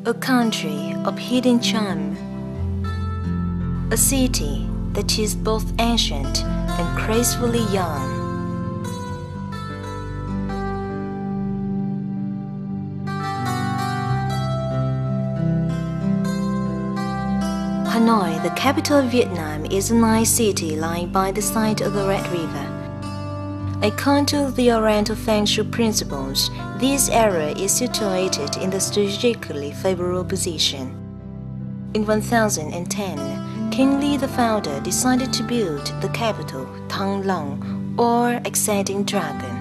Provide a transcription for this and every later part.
A country of hidden charm, a city that is both ancient and gracefully young. Hanoi, the capital of Vietnam, is a nice city lying by the side of the Red River. According to the Oriental Feng Shui principles, this area is situated in the strategically favorable position. In 1010, King Li the Founder decided to build the capital, Thăng Long, or Exciting Dragon.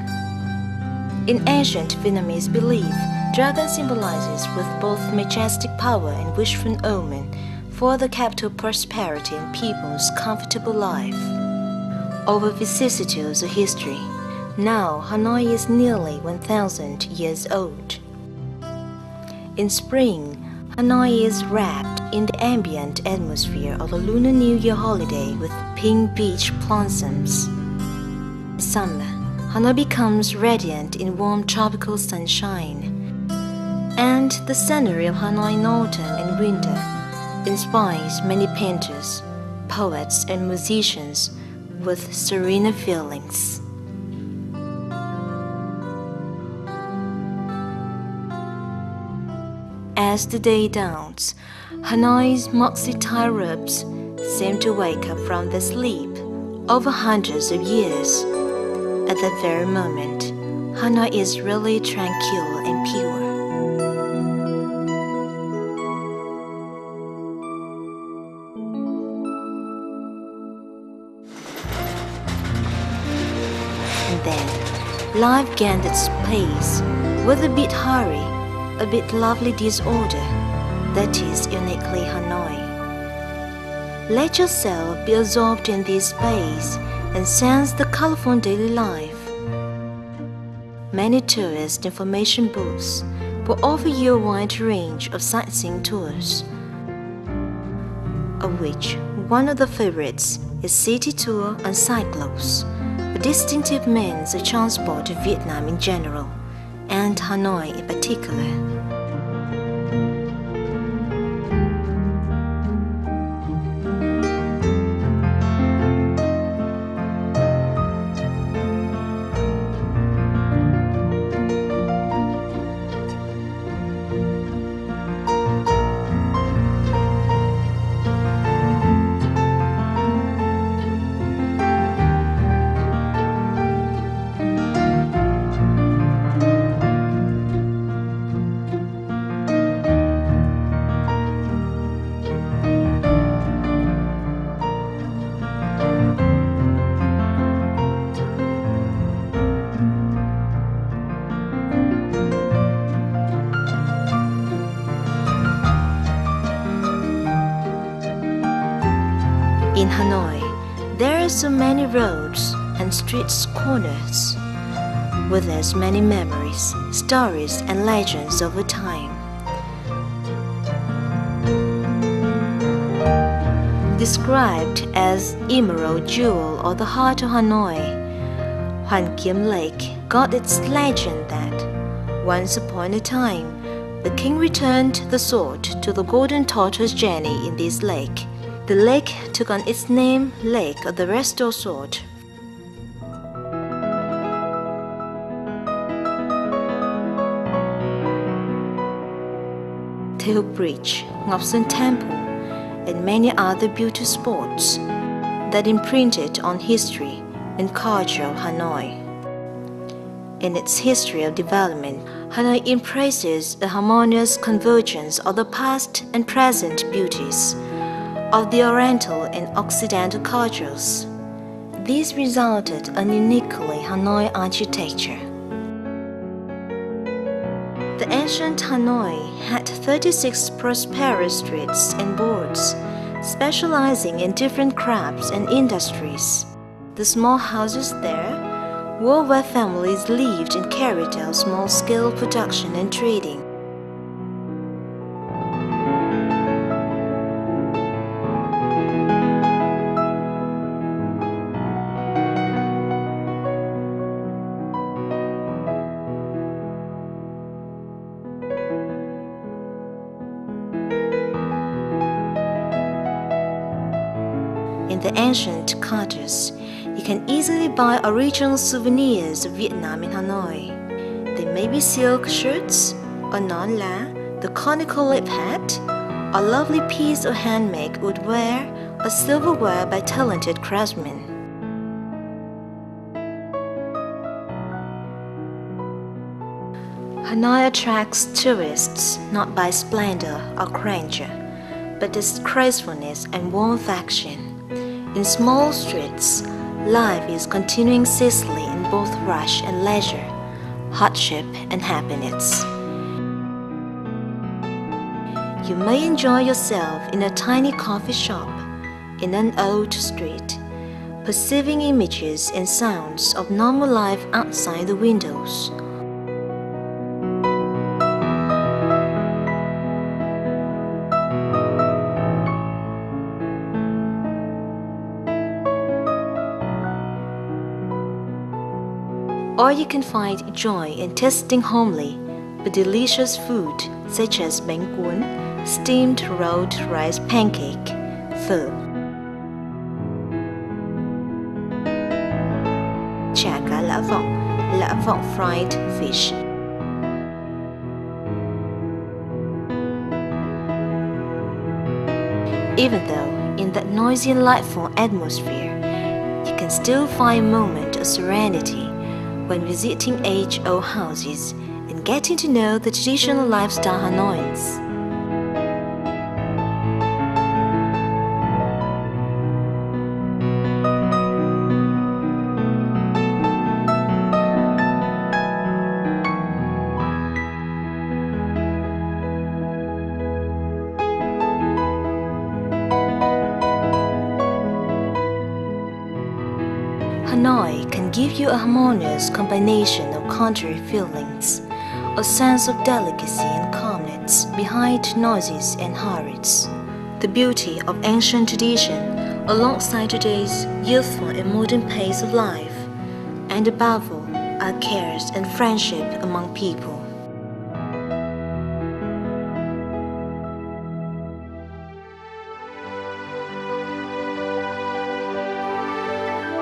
In ancient Vietnamese belief, dragon symbolizes with both majestic power and wishful omen for the capital prosperity and people's comfortable life. Over vicissitudes of history, now Hanoi is nearly 1,000 years old. In spring, Hanoi is wrapped in the ambient atmosphere of a Lunar New Year holiday with pink beach blossoms. In summer, Hanoi becomes radiant in warm tropical sunshine. And the scenery of Hanoi in autumn and winter inspires many painters, poets, and musicians with serene feelings. As the day dawns, Hanoi's moxie-tied rooms seem to wake up from their sleep over hundreds of years. At that very moment, Hanoi is really tranquil and pure. And then, life gained its pace with a bit hurry, a bit lovely disorder that is uniquely Hanoi. Let yourself be absorbed in this space and sense the colorful daily life. Many tourist information booths will offer you a wide range of sightseeing tours, of which one of the favorites is City Tour on Cyclos, a distinctive means of transport to Vietnam in general, and Hanoi in particular. In Hanoi, there are so many roads and street corners, with as many memories, stories, and legends over time. Described as Emerald Jewel or the heart of Hanoi, Hoàn Kiếm Lake got its legend that, once upon a time, the king returned the sword to the golden tortoise journey in this lake. The lake took on its name Lake of the Restored Sword. Tail Bridge, Ngọc Sơn Temple, and many other beauty spots that imprinted on history and culture of Hanoi. In its history of development, Hanoi embraces a harmonious convergence of the past and present beauties of the Oriental and Occidental cultures. This resulted in uniquely Hanoi architecture. The ancient Hanoi had 36 prosperous streets and boards, specializing in different crafts and industries. The small houses there were where families lived and carried out small-scale production and trading. the ancient quarters, you can easily buy original souvenirs of Vietnam in Hanoi. They may be silk shirts, a non la, the conical lip hat, a lovely piece of handmade woodware, or silverware by talented craftsmen. Hanoi attracts tourists not by splendor or grandeur, but disgracefulness and warm affection. In small streets, life is continuing ceaselessly in both rush and leisure, hardship and happiness. You may enjoy yourself in a tiny coffee shop, in an old street, perceiving images and sounds of normal life outside the windows. Or you can find joy in tasting homely but delicious food such as bánh cuốn, steamed rolled rice pancake, phở, chả cá lã vọng fried fish. Even though in that noisy and lightful atmosphere, you can still find a moment of serenity when visiting age-old houses and getting to know the traditional lifestyle Hanoians. Hanoi can give you a harmonious combination of country feelings, a sense of delicacy and calmness behind noises and hurries, the beauty of ancient tradition alongside today's youthful and modern pace of life, and above all, our cares and friendship among people.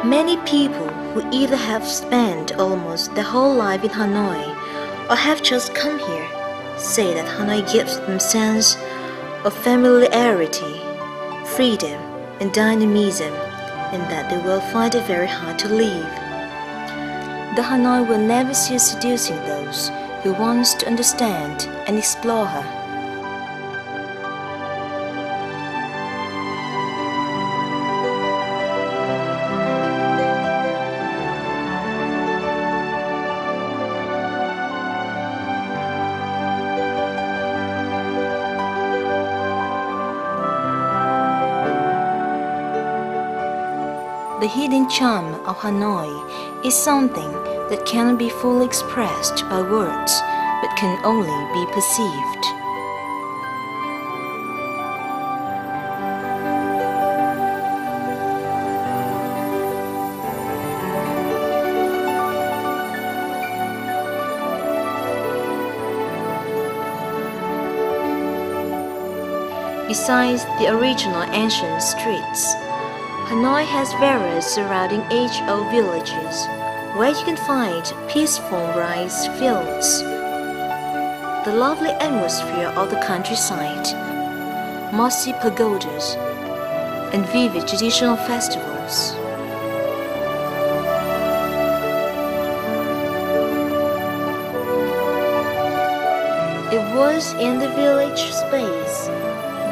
Many people who either have spent almost their whole life in Hanoi or have just come here say that Hanoi gives them a sense of familiarity, freedom, and dynamism, and that they will find it very hard to leave. The Hanoi will never cease seducing those who want to understand and explore her. The hidden charm of Hanoi is something that cannot be fully expressed by words, but can only be perceived. Besides the original ancient streets, Hanoi has various surrounding age-old villages where you can find peaceful rice fields, the lovely atmosphere of the countryside, mossy pagodas, and vivid traditional festivals. It was in the village space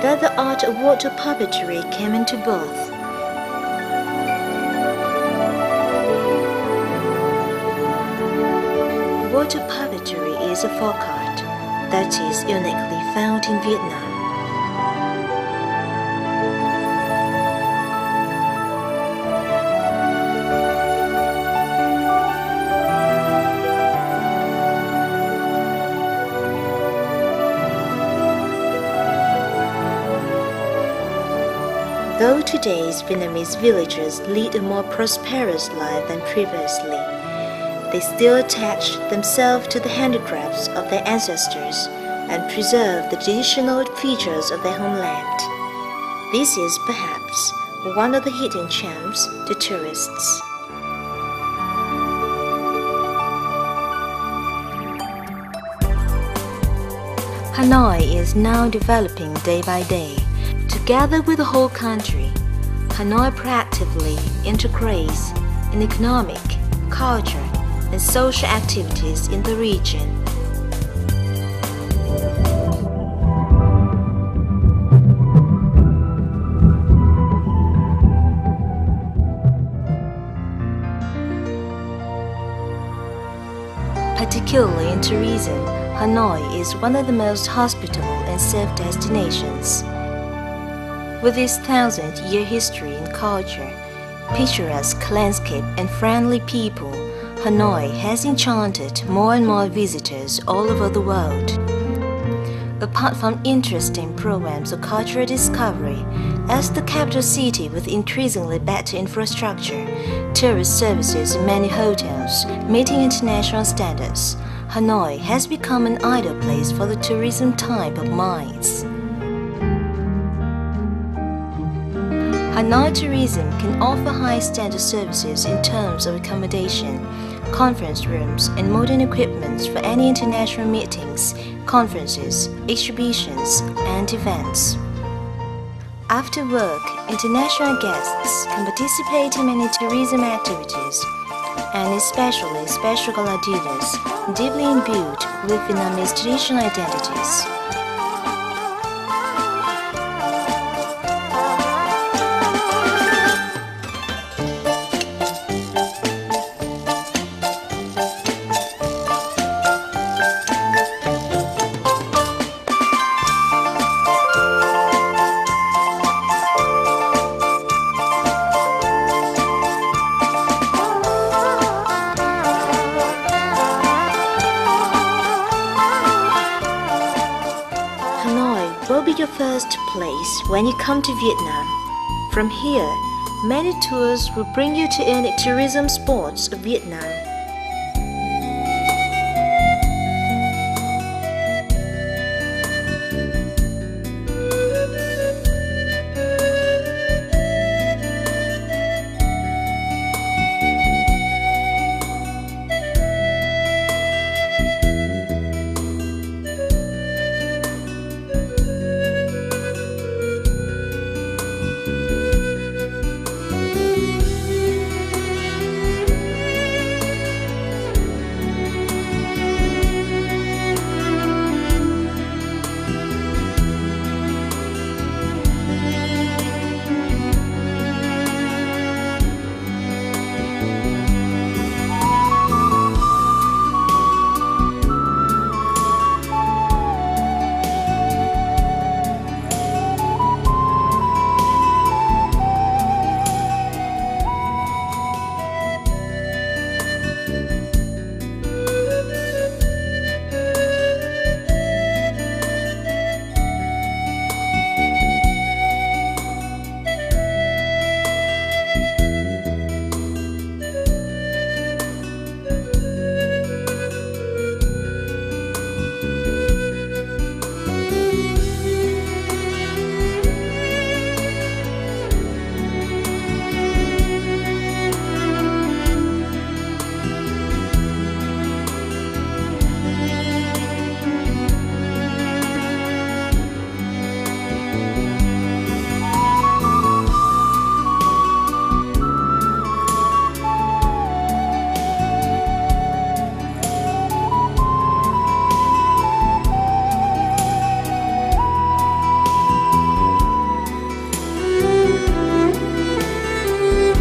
that the art of water puppetry came into birth. Water puppetry is a folk art that is uniquely found in Vietnam. Though today's Vietnamese villagers lead a more prosperous life than previously, they still attach themselves to the handicrafts of their ancestors and preserve the traditional features of their homeland. This is perhaps one of the hidden gems to tourists. Hanoi is now developing day by day. Together with the whole country, Hanoi proactively integrates in economic, culture, and social activities in the region. Particularly in tourism, Hanoi is one of the most hospitable and safe destinations. With its thousand-year history and culture, picturesque landscape and friendly people, Hanoi has enchanted more and more visitors all over the world. Apart from interesting programs of cultural discovery, as the capital city with increasingly better infrastructure, tourist services and many hotels meeting international standards, Hanoi has become an ideal place for the tourism type of minds. Hanoi Tourism can offer high-standard services in terms of accommodation, conference rooms, and modern equipment for any international meetings, conferences, exhibitions, and events. After work, international guests can participate in many tourism activities, and especially special gala dinners deeply imbued with Vietnamese traditional identities. Will be your first place when you come to Vietnam. From here, many tours will bring you to any tourism spots of Vietnam.